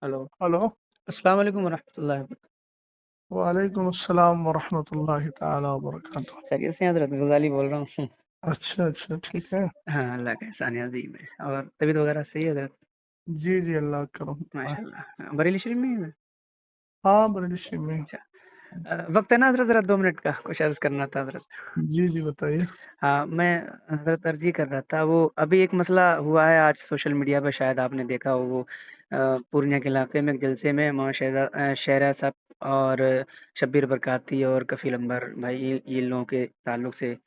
Hello. Hello. अस्सलाम वालेकुम वरहमतुल्लाहि वबरकातुहू। वालेकुम अस्सलाम वरहमतुल्लाहि ताला वबरकातुह। खैरियत से हैं हज़रत? गज़ाली बोल रहा हूँ। अच्छा अच्छा, ठीक है। हाँ, अल्लाह का एहसान है अज़ीम है। और तबीयत वगैरह सही है हज़रत? जी जी, अल्लाह का करम दुआ है। माशाल्लाह। बरेली शरीफ में ही है? हाँ, बरेली में। अच्छा। वक्त है ना हज़रत? ज़रा 2 मिनट का कुछ अर्ज़ करना था हज़रत। जी जी, बताइए। हाँ, मैं हज़रत अर्ज़ ये कर रहा था, वो अभी एक मसला हुआ है आज सोशल मीडिया पे, शायद आपने देखा हो। वो पूर्णिया के इलाके में एक जलसे में शहरा साहब और शब्बीर बरकाती और कफ़ील अंबर भाई, ये लोगों के ताल्लुक से।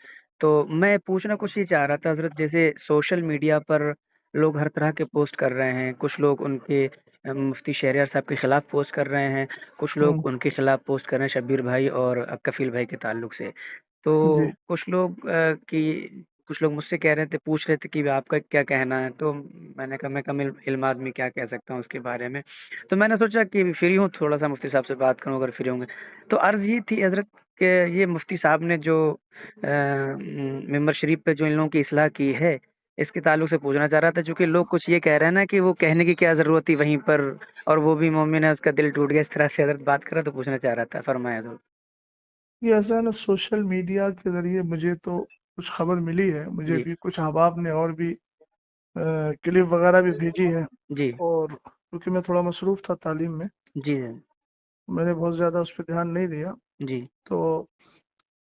तो मैं पूछना कुछ ये चाह रहा था हज़रत, जैसे सोशल मीडिया पर लोग हर तरह के पोस्ट कर रहे हैं। कुछ लोग उनके मुफ्ती शहरियार साहब के खिलाफ पोस्ट कर रहे हैं, कुछ लोग हम्म। उनके खिलाफ पोस्ट कर रहे हैं शब्बीर भाई और कफ़ील भाई के ताल्लुक से। तो जी कुछ लोग मुझसे कह रहे थे, पूछ रहे थे कि आपका क्या कहना है? तो मैंने कहा, मैं कम इल्म आदमी क्या कह सकता हूँ उसके बारे में। तो मैंने सोचा कि फ्री हूँ, थोड़ा-सा मुफ्ती साहब से बात करूँ अगर फ्री होंगे। तो अर्ज़ ये थी हज़रत कि ये मुफ्ती साहब ने जो मिंबर शरीफ पे जो इन लोगों की इस्लाह की है, इसके ताल्लुक से पूछना चाह रहा था। चूँकि लोग कुछ ये कह रहे हैं ना कि वो कहने की क्या ज़रूरत थी वहीं पर, और वो भी मोमिन है, उसका दिल टूट गया। इस तरह से हज़रत बात कर रहा, तो पूछना चाह रहा था। फरमाएँ हज़रत। ये ऐसा है ना, सोशल मीडिया के जरिए मुझे तो कुछ खबर मिली है। मुझे जी, भी कुछ अहबाब ने और भी क्लिप वगैरह भी भेजी है। जी, और क्योंकि मैं थोड़ा मसरूफ था तालीम में, जी, मैंने बहुत ज़्यादा उस पर ध्यान नहीं दिया। जी। तो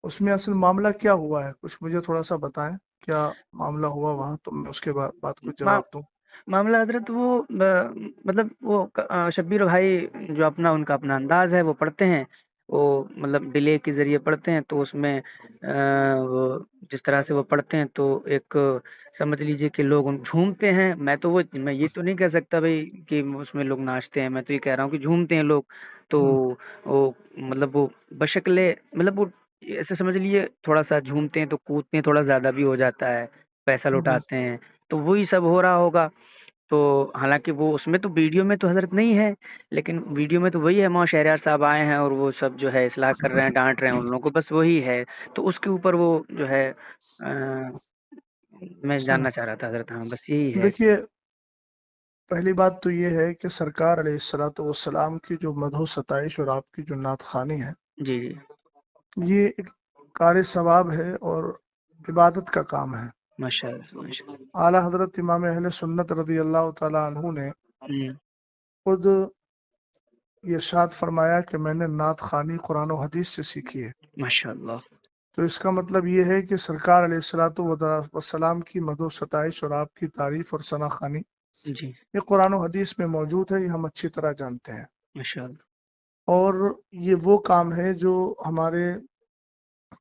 उसमें असल मामला क्या हुआ है, कुछ मुझे थोड़ा सा बताएं। क्या मामला हुआ वहाँ, तो मैं उसके बाद कुछ मा जवाब दूं। मामला हज़रत वो मतलब वो शब्बीर भाई जो उनका अपना अंदाज़ है वो पढ़ते हैं। वो मतलब डिले के ज़रिए पढ़ते हैं, तो उसमें वो जिस तरह से वो पढ़ते हैं, तो एक समझ लीजिए कि लोग उन झूमते हैं। मैं ये तो नहीं कह सकता भई कि उसमें लोग नाचते हैं, मैं तो ये कह रहा हूँ कि झूमते हैं लोग। तो हम्म, वो मतलब वो बशक्ले मतलब वो ऐसे समझ लीजिए, थोड़ा-सा झूमते हैं तो कूदते हैं, थोड़ा ज़्यादा भी हो जाता है, पैसा हम्म, लौटाते हैं। तो वही सब हो रहा होगा। तो हालाँकि वो उसमें तो वीडियो में तो हज़रत नहीं है, लेकिन वीडियो में तो वही है, मौलाना शहरयार साहब आए हैं और वो सब जो है इस्लाह कर रहे हैं, डाँट रहे हैं उन लोगों को, बस वही है। तो उसके ऊपर वो जो है मैं अच्छा, जानना चाह रहा था हज़रत। हाँ, बस यही है। देखिए, पहली बात तो ये है कि सरकार अलैहिस्सलातु वस्सलाम की जो मदहो सताइश और आपकी जो नात खानी है, जी, जी। ये एक कार सवाब है और इबादत का काम है। माशाअल्लाह, माशाअल्लाह। आला हजरत इमाम अहले सुन्नत रदी अल्लाह तआला अन्हु ने हुँ, खुद ये इरशाद फरमाया कि मैंने नात खानी कुरान और हदीस से सीखी है। माशाअल्लाह। तो इसका मतलब ये है कि सरकार अलैहिस्सलातु वस्सलाम की मदहो सताइश और आपकी तारीफ और सना खानी जी, ये कुरान और हदीस में मौजूद है, ये हम अच्छी तरह जानते हैं। माशाअल्लाह। और ये वो काम है जो हमारे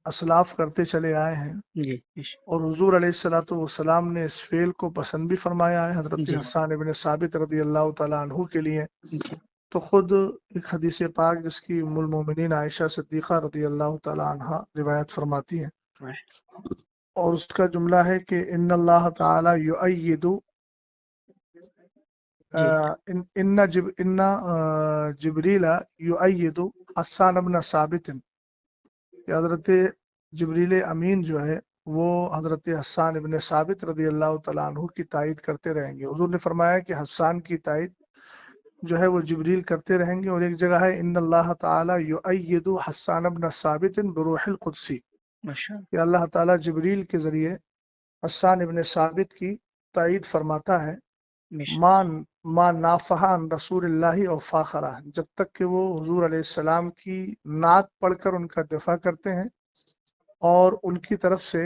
असलाफ करते चले आए हैं। जी, और हुजूर अलैहिस्सलातु वस्सलाम ने इस फेल को पसंद भी फरमाया है हजरत जी, हसन इब्न साबित रदी अल्लाह तआला अन्हु के लिए। जी, तो खुद एक हदीस पाक जिसकी उम्मुल मोमिनीन आयशा सिद्दीक़ा रदी अल्लाह तआला अन्हा रिवायत फरमाती हैं, माशा और उसका जुमला है कि इन्नल्लाह तआला युअय्यिदु जी, इन्ना जिब्रीला युअय्यिदु हस्सान इब्न साबित, कि हजरत जबरील अमीन जो है वो हजरत हस्सान इब्न साबित रदी अल्लाह तआला अन्हु की तायद करते रहेंगे। हुजूर ने फरमाया कि हस्सान की तायद जो है वो जिब्रील करते रहेंगे। और एक जगह है इन्नल्लाह तआला युअय्यिदु हस्सान इब्न साबित बिरूहिल कुदसी, माशा कि अल्लाह ताला जिब्रील के जरिए हस्सान इब्न साबित की तायद फरमाता है। मिश मान मा नाफहान रसूलुल्लाह और फाखरा, जब तक कि वो हुजूर अलैहिस्सलाम की नात पढ़कर उनका दिफा करते हैं और उनकी तरफ से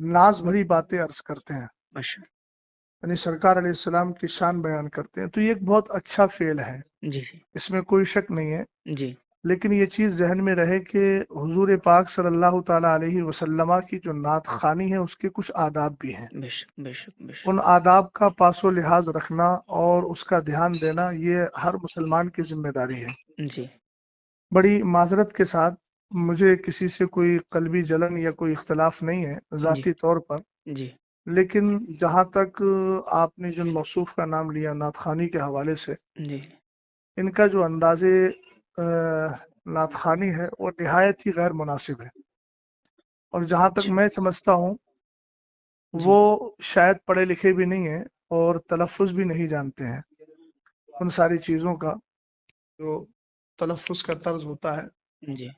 नाज भरी बातें अर्ज करते हैं, माशा यानी सरकार अलैहिस्सलाम की शान बयान करते हैं। तो ये एक बहुत अच्छा फेल है, जी, जी, इसमें कोई शक नहीं है। जी। लेकिन ये चीज़ जहन में रहे कि हुजूर पाक सल्लल्लाहु ताला अलैहि वसल्लम की जो नात खानी है उसके कुछ आदाब भी हैं। बेशक, बेशक, उन बेशक। आदाब का पासो लिहाज रखना और उसका ध्यान देना ये हर मुसलमान की जिम्मेदारी है। जी, बड़ी माजरत के साथ, मुझे किसी से कोई कल्बी जलन या कोई इख्तलाफ नहीं है जी, ज़ाती तौर पर। जी, लेकिन जहाँ तक आपने जिन मौसूफ का नाम लिया नात खानी के हवाले से, जी, इनका जो अंदाज़े नात खानी है वो निहायत ही गैर मुनासिब है। और जहाँ तक अच्छा, मैं समझता हूँ जी, वो शायद पढ़े लिखे भी नहीं है और तलफ़ुज़ भी नहीं जानते हैं। उन सारी चीज़ों का जो तलफ़्फ़ुज़ का तर्ज होता है जी,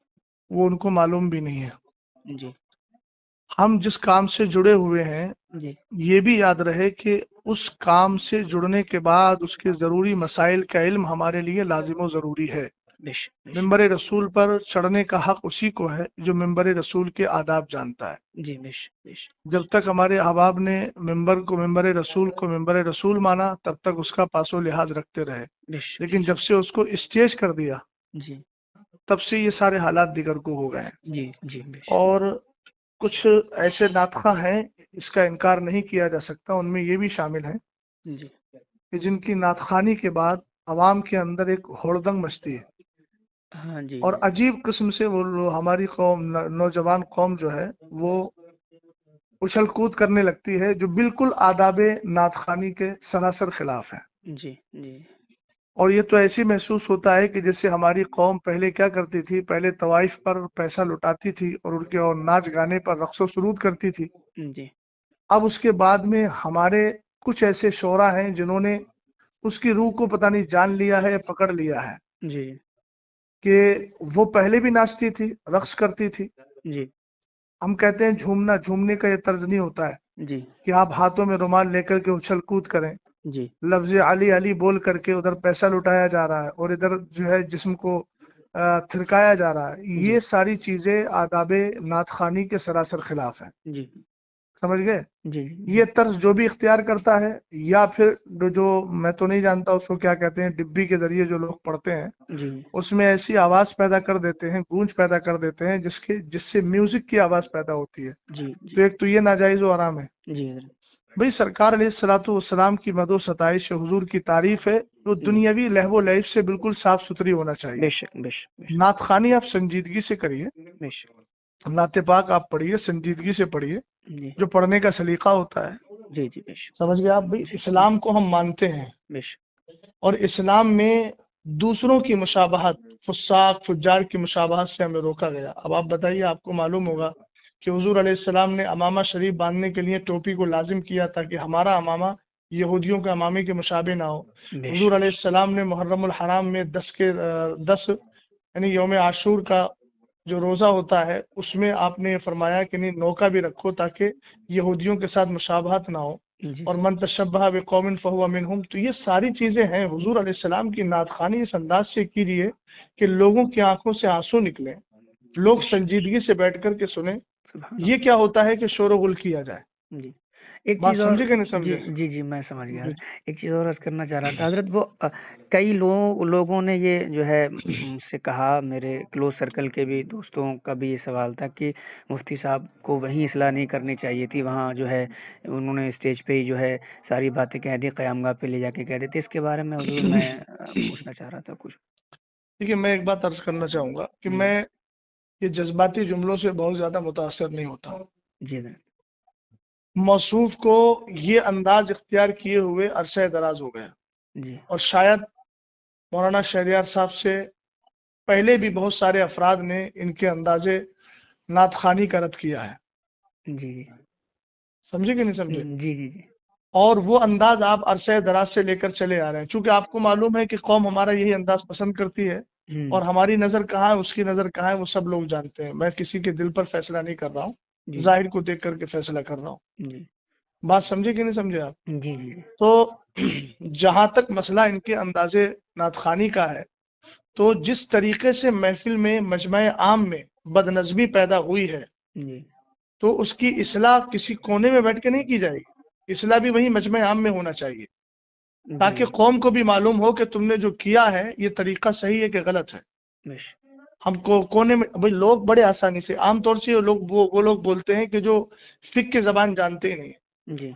वो उनको मालूम भी नहीं है। जी, हम जिस काम से जुड़े हुए हैं जी, ये भी याद रहे कि उस काम से जुड़ने के बाद उसके ज़रूरी मसाइल का इल्म हमारे लिए लाज़िम व ज़रूरी है। बेशक, बेशक। मिंबर रसूल पर चढ़ने का हक उसी को है जो मिंबर रसूल के आदाब जानता है। जी, बेशक, बेशक। जब तक हमारे अहबाब ने मिंबर रसूल को मिंबर रसूल माना तब तक उसका पासो लिहाज रखते रहे, बेशक, लेकिन जब से उसको स्टेज कर दिया जी, तब से ये सारे हालात दिगर को हो गए हैं। जी, जी, बेशक। और कुछ ऐसे नातखा हैं इसका इनकार नहीं किया जा सकता, उनमें ये भी शामिल हैं जी, कि जिनकी नातखानी के बाद अवाम के अंदर एक होड़दंग मचती है हाँ जी, और अजीब किस्म से वो हमारी कौम नौजवान कौम जो है वो उछल कूद करने लगती है जो बिल्कुल आदाबे नातखानी के सरासर खिलाफ है। जी, जी, और ये तो ऐसे महसूस होता है कि जैसे हमारी कौम पहले क्या करती थी, पहले तवाइफ पर पैसा लुटाती थी और उनके और नाच गाने पर रक्स व सुरूद करती थी। जी, अब उसके बाद में हमारे कुछ ऐसे शोरा हैं जिन्होंने उसकी रूह को पता नहीं जान लिया है या पकड़ लिया है जी, कि वो पहले भी नाचती थी, रक्स करती थी। जी, हम कहते हैं झूमना, झूमने का ये तर्ज नहीं होता है जी, कि आप हाथों में रुमाल लेकर के उछल कूद करें, जी, लफ्ज अली अली बोल करके उधर पैसा लुटाया जा रहा है और इधर जो है जिस्म को थिरकाया जा रहा है। जी, ये सारी चीजें आदाबे नातखानी के सरासर खिलाफ है। जी, समझ गए? जी, ये जी, तर्ज जो भी इख्तियार करता है या फिर जो मैं तो नहीं जानता उसको क्या कहते हैं, डिब्बी के जरिए जो लोग पढ़ते हैं जी, उसमें ऐसी आवाज पैदा कर देते हैं, गूंज पैदा कर देते हैं जिससे म्यूजिक की आवाज पैदा होती है। जी, तो एक तो ये नाजायज व हराम है। जी, हज़रत, भाई सरकार अलैहिस्सलाम की मदो सताइश हुजूर की तारीफ है तो जी, दुनियावी लहवो लहब से बिल्कुल साफ सुथरी होना चाहिए। बेशक, बेशक, बेशक, नातखानी आप संजीदगी से करिए, बेशक, नाते पाक आप पढ़िए, संजीदगी से पढ़िए, जी, जो पढ़ने का सलीका होता है। जी, जी, बेशक, समझ गए आप? भाई जी, जी, इस्लाम को हम मानते हैं बेशक, और इस्लाम में दूसरों की मुशाबहत, फुस्साक फुज्जार की मुशाबहत से हमें रोका गया। अब आप बताइए, आपको मालूम होगा कि हुजूर अलैहिस्सलाम ने अमामा शरीफ बांधने के लिए टोपी को लाजिम किया ताकि हमारा अमामा यहूदियों के अमामे के मुशाबे ना हो। हुजूर बेशक, अलैहिस्सलाम ने मुहर्रमुल हराम में 10 यानी यौम आशूर का जो रोजा होता है उसमें आपने ये फरमाया कि नहीं, नौका भी रखो ताकि यहूदियों के साथ मुशाबहत ना हो। जी, और जी, मन तशब्बह बिकौमिन फहुवा मिनहुम। तो ये सारी चीजें हैं। हुजूर अलैहिस्सलाम की नातखानी इस अंदाज से कीजिए कि लोगों की आंखों से आंसू निकले, लोग बेशक, संजीदगी से बैठ कर के सुने। सुभान ये अल्लाह। क्या होता है कि शोर गुल किया जाए। जी। एक बात चीज़ और समझे कि नहीं जी, समझे? जी, जी, मैं समझ गया। जी एक चीज़ और अर्ज़ करना चाह रहा था हज़रत, वो कई लोगों ने ये जो है मुझसे कहा, मेरे क्लोज़ सर्कल के भी दोस्तों का भी ये सवाल था कि मुफ्ती साहब को वहीं इस्लाह नहीं करनी चाहिए थी, वहाँ जो है उन्होंने स्टेज पे ही जो है सारी बातें कह दी, क़यामगाह पे ले जाके कह देते। इसके बारे में हुज़ूर मैं पूछना चाह रहा था कुछ? देखिए, मैं एक बात अर्ज करना चाहूंगा कि जी, मैं ये जज्बाती जुमलों से बहुत ज्यादा मुतासर नहीं होता। जी हज़रत। मौसूफ को ये अंदाज इख्तियार किए हुए अरसे दराज हो गया जी, और शायद मौलाना शहरियार साहब से पहले भी बहुत सारे अफराद ने इनके अंदाजे नातखानी का रद्द किया है। जी, जी। समझे कि नहीं समझे? जी, जी, जी। और वो अंदाज आप अरसे दराज से लेकर चले आ रहे हैं। चूंकि आपको मालूम है कि कौम हमारा यही अंदाज पसंद करती है और हुँ, हमारी नज़र कहाँ है, उसकी नज़र कहाँ है, वो सब लोग जानते हैं। मैं किसी के दिल पर फैसला नहीं कर रहा हूँ, जी, जाहिर को देख करके फैसला कर रहा हूँ। जी। बात समझे कि नहीं समझे आप? जी, जी, जी। तो जहां तक मसला इनके अंदाजे नातखानी का है, तो जिस तरीके से महफिल में मजमा आम में बदनज़मी पैदा हुई है जी, तो उसकी इस्लाह किसी कोने में बैठ के नहीं की जाएगी। इस्लाह भी वही मजमे आम में होना चाहिए जी, ताकि कौम को भी मालूम हो कि तुमने जो किया है ये तरीका सही है कि गलत है। बेश हमको कोने में भाई लोग बड़े आसानी से आमतौर से वो लोग बोलते हैं कि जो फिक की जबान जानते ही नहीं है। जी,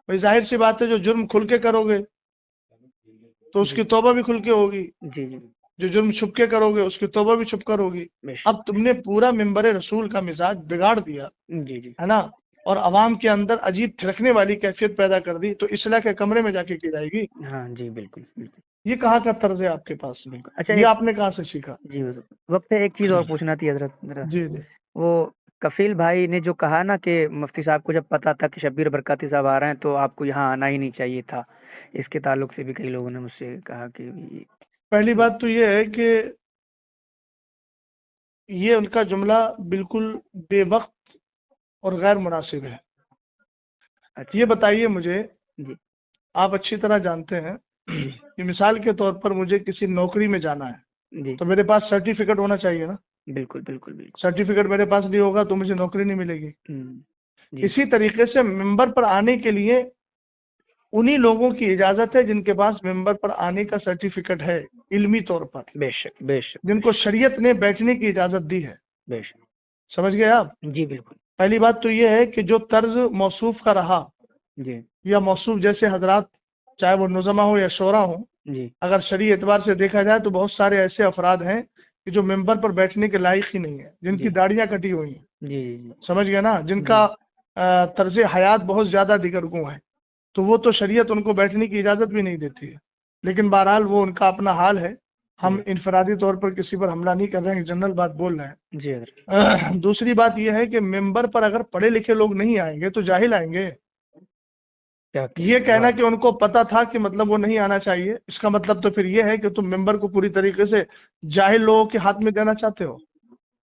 भाई जाहिर सी बात है, जो जुर्म खुल के करोगे तो जी, उसकी तौबा भी खुल के होगी, जी, जी, जो जुर्म छुप के करोगे उसकी तौबा भी छुप कर होगी। बेश अब तुमने पूरा मिंबर रसूल का मिजाज बिगाड़ दिया जी, जी। है ना, और अवाम के अंदर अजीब थिरकने वाली कैफियत पैदा कर दी, तो इस्लाह के कमरे में जाके की जाएगी। हाँ जी, बिल्कुल, बिल्कुल, ये कहाँ का तर्ज है आपके पास? बिल्कुल। अच्छा, ये एक आपने कहाँ से सीखा? जी हुज़ूर, वक़्त है, एक चीज़ और पूछना थी हज़रत ज़रा। जी जी वो کفیل بھائی نے جو کہا نا کہ مفتی صاحب کو جب پتا تھا کہ شبیر برکاتی صاحب آ رہے ہیں تو آپ کو یہاں آنا ہی نہیں چاہیے تھا، اس کے تعلق سے بھی کئی لوگوں نے مجھ سے کہا کہ پہلی تو بات تو یہ ہے کہ یہ ان کا جملہ بالکل بے وقت اور غیر مناسب ہے۔ اچھا یہ بتائیے مجھے، جی آپ اچھی طرح جانتے ہیں جی کہ مثال کے طور پر مجھے کسی نوکری میں جانا ہے جی تو میرے پاس سرٹیفکیٹ ہونا چاہیے نا۔ بالکل بالکل بالکل سرٹیفکیٹ میرے پاس نہیں ہوگا تو مجھے نوکری نہیں ملے گی۔ جی اسی طریقے سے ممبر پر آنے کے لیے انہی لوگوں کی اجازت ہے جن کے پاس ممبر پر آنے کا سرٹیفکیٹ ہے علمی طور پر، بے شک بے شک جن بے کو شک شریعت نے بیٹھنے کی اجازت دی ہے۔ بے شک سمجھ گئے آپ؟ جی بالکل پہلی بات تو یہ ہے کہ جو طرز موصوف کا رہا جی یا موصوف جیسے حضرات، چاہے وہ نظما ہو یا شورا ہو، جی اگر شرعی اعتبار سے دیکھا جائے تو بہت سارے ایسے افراد ہیں کہ جو ممبر پر بیٹھنے کے لائق ہی نہیں ہیں، جن کی جی داڑیاں کٹی ہوئی ہیں، جی جی سمجھ گئے نا، جن جی کا طرز حیات بہت زیادہ دیگرگوں ہے، تو وہ تو شریعت ان کو بیٹھنے کی اجازت بھی نہیں دیتی ہے۔ لیکن بہرحال وہ ان کا اپنا حال ہے، ہم جی انفرادی طور پر کسی پر حملہ نہیں کر رہے ہیں، جنرل بات بول رہے ہیں۔ جی حضرت دوسری بات یہ ہے کہ ممبر پر اگر پڑھے لکھے لوگ نہیں آئیں گے تو جاہل آئیں گے۔ کیا یہ کہتے ہیں، کہنا واہ کہ ان کو پتا تھا کہ مطلب وہ نہیں آنا چاہیے، اس کا مطلب تو پھر یہ ہے کہ تم ممبر کو پوری طریقے سے جاہل لوگوں کے ہاتھ میں دینا چاہتے ہو،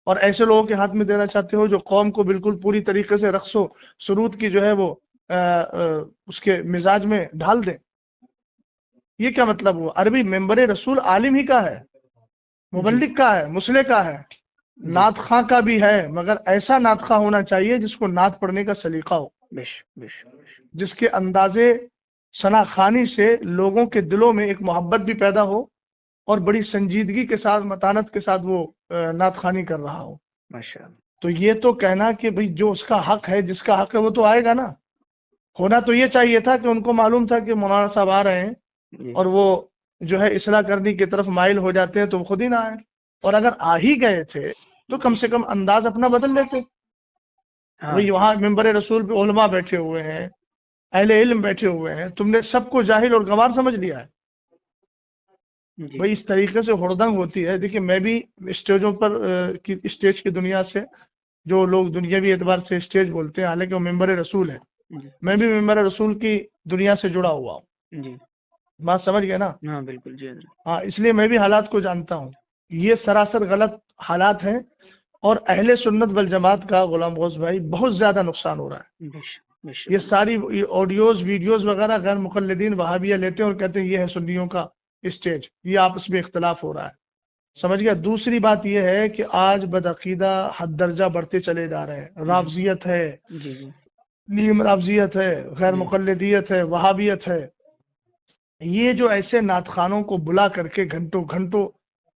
اور ایسے لوگوں کے ہاتھ میں دینا چاہتے ہو جو قوم کو بالکل پوری طریقے سے رقص و سرود کی جو ہے وہ اس کے مزاج میں ڈھال دیں۔ یہ کیا مطلب ہوا؟ عربی ممبر رسول عالم ہی کا ہے، جی مبلغ کا ہے، مصلح کا ہے، جی نعت خواں کا بھی ہے، مگر ایسا نعت خواں ہونا چاہیے جس کو نعت پڑھنے کا سلیقہ ہو، بے شک بے شک بے شک جس کے اندازے ثنا خوانی سے لوگوں کے دلوں میں ایک محبت بھی پیدا ہو اور بڑی سنجیدگی کے ساتھ، متانت کے ساتھ وہ نعت خوانی کر رہا ہو۔ ماشاء اللہ تو یہ تو کہنا کہ بھئی جو اس کا حق ہے، جس کا حق ہے وہ تو آئے گا نا۔ ہونا تو یہ چاہیے تھا کہ ان کو معلوم تھا کہ مولانا صاحب آ رہے ہیں جی اور وہ جو ہے اصلاح کرنے کی طرف مائل ہو جاتے ہیں تو وہ خود ہی نہ آئے، اور اگر آ ہی گئے تھے تو کم جی سے کم انداز اپنا بدل لیتے۔ ہاں بھئی جی وہاں ممبر رسول پہ علماء بیٹھے ہوئے ہیں، اہل علم بیٹھے ہوئے ہیں، تم نے سب کو جاہل اور گنوار سمجھ لیا ہے۔ جی بھئی اس طریقے سے ہڑدنگ ہوتی ہے۔ دیکھیں میں بھی اسٹیجوں پر اسٹیج کی دنیا سے، جو لوگ دنیاوی اعتبار سے اسٹیج بولتے ہیں، حالانکہ وہ ممبر رسول ہے، جی میں بھی ممبر رسول کی دنیا سے جڑا ہوا ہوں۔ جی بات سمجھ گئے نا؟ ہاں بالکل جی حضرت ہاں، اس لیے میں بھی حالات کو جانتا ہوں۔ یہ سراسر غلط حالات ہیں، اور اہل سنت والجماعت کا غلام غوث بھائی بہت زیادہ نقصان ہو رہا ہے۔ بے شک بے یہ شک ساری آڈیوز ویڈیوز وغیرہ غیر مقلدین وہابیہ لیتے ہیں اور کہتے ہیں یہ ہے سنیوں کا اسٹیج، یہ آپس میں اختلاف ہو رہا ہے۔ سمجھ گیا؟ دوسری بات یہ ہے کہ آج بدعقیدہ حد درجہ بڑھتے چلے جا رہے ہیں، جی رافضیت ہے، جی جی نیم رافضیت ہے، غیر جی مقلدیت ہے، وہابیت ہے۔ یہ جو ایسے نعت خوانوں کو بلا کر کے گھنٹوں گھنٹوں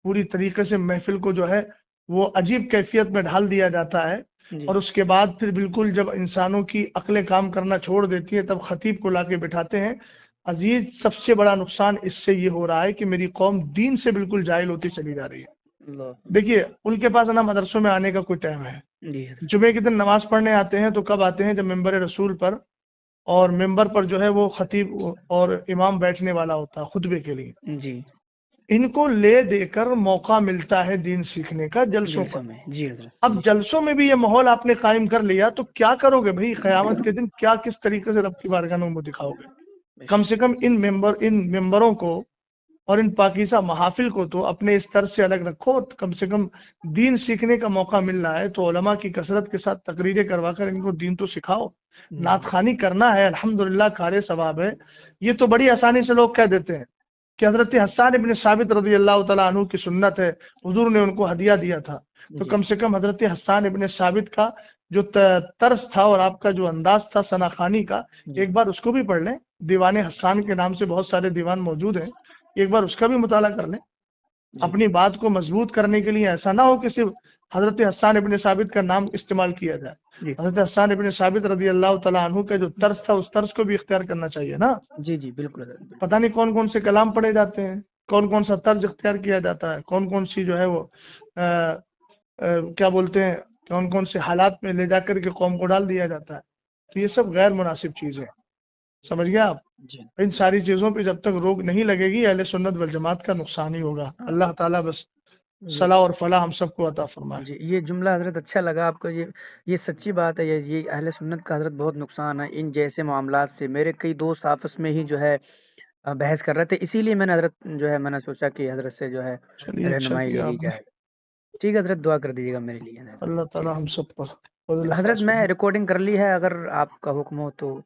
پوری طریقے سے محفل کو جو ہے وہ عجیب کیفیت میں ڈھال دیا جاتا ہے، جی اور اس کے بعد پھر بالکل جب انسانوں کی عقلیں کام کرنا چھوڑ دیتی ہیں تب خطیب کو لا کے بٹھاتے ہیں۔ عزیز، سب سے بڑا نقصان اس سے یہ ہو رہا ہے کہ میری قوم دین سے بالکل جاہل ہوتی چلی جا رہی ہے۔ اللہ دیکھیے ان کے پاس نا مدرسوں میں آنے کا کوئی ٹائم ہے، جی حضرت جمعے کے دن نماز پڑھنے آتے ہیں تو کب آتے ہیں؟ جب ممبر رسول پر اور ممبر پر جو ہے وہ خطیب اور امام بیٹھنے والا ہوتا ہے خطبے کے لیے۔ جی ان کو لے دے کر موقع ملتا ہے دین سیکھنے کا جلسوں پر۔ جلسوں میں جی حضرت اب جی جلسوں میں بھی یہ ماحول آپ نے قائم کر لیا تو کیا کرو گے بھائی؟ قیامت کے دن کیا کس طریقے سے رب کی بارگاہ میں منہ دکھاؤ گے؟ بے کم سے شک کم ان ممبروں کو اور ان پاکیزہ محافل کو تو اپنے اس طرز سے الگ رکھو۔ کم سے کم دین سیکھنے کا موقع مل رہا ہے تو علماء کی کثرت کے ساتھ تقریریں کروا کر ان کو دین تو سکھاؤ۔ نعت خوانی کرنا ہے، الحمدللہ کار ثواب ہے۔ یہ تو بڑی آسانی سے لوگ کہہ دیتے ہیں کہ حضرت حسان ابن ثابت رضی اللہ تعالیٰ عنہ کی سنت ہے، حضور نے ان کو ہدیہ دیا تھا، تو جی کم سے کم حضرت حسان ابن ثابت کا جو طرز تھا اور آپ کا جو انداز تھا ثنا خوانی کا، جی ایک بار اس کو بھی پڑھ لیں۔ دیوان حسان کے نام سے بہت سارے دیوان موجود ہیں، ایک بار اس کا بھی مطالعہ کر لیں۔ جی اپنی بات کو مضبوط کرنے کے لیے ایسا نہ ہو کہ صرف حضرت حسان ابن ثابت کا نام استعمال کیا جائے۔ جی حضرت حسان ابن ثابت رضی اللہ تعالیٰ عنہ کا جو طرز تھا اس طرز کو بھی اختیار کرنا چاہیے نا۔ جی جی بالکل حضرت بالکل پتہ نہیں کون کون سے کلام پڑھے جاتے ہیں، کون کون سا طرز اختیار کیا جاتا ہے، کون کون سی جو ہے وہ کیا بولتے ہیں، کون کون سے حالات میں لے جا کر کے قوم کو ڈال دیا جاتا ہے۔ تو یہ سب غیر مناسب چیزیں، سمجھ گیا آپ؟ جی ان ساری چیزوں پہ جب تک روک نہیں لگے گی اہل سنت والجماعت کا نقصان ہی ہوگا۔ اللہ تعالیٰ بس صلاح اور فلاح ہم سب کو عطا فرمائے. جی یہ جملہ حضرت اچھا لگا آپ کو. یہ سچی بات ہے. یہ اہل سنت کا حضرت بہت نقصان ہے ان جیسے معاملات سے. میرے کئی دوست آپس میں ہی جو ہے بحث کر رہے تھے, اسی لیے میں نے حضرت جو ہے میں نے سوچا کہ حضرت سے جو ہے چلیے اچھا رہنمائی لے کیا لی آپ نے. جائے. ٹھیک ہے حضرت, دعا کر دیجیے گا میرے لیے. اللہ ٹھیک تعالی ہم سب پر فضل حضرت, خاص میں فرمائے. ریکارڈنگ کر لی ہے, اگر آپ کا حکم ہو تو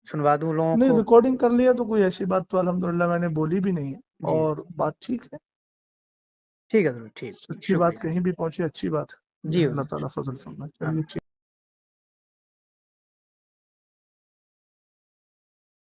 سنوا دوں لوگوں نہیں کو. ریکارڈنگ کر لیا تو کوئی ایسی بات تو الحمدللہ میں نے بولی بھی نہیں ہے, جی اور بات ٹھیک ہے. ٹھیک ہے حضرت, ٹھیک, سچی بات شکریہ. کہیں بھی پہنچے اچھی بات ہے. جی اللہ حضرت, تعالیٰ فضل فرمائے. ہاں. چلیے ٹھیک.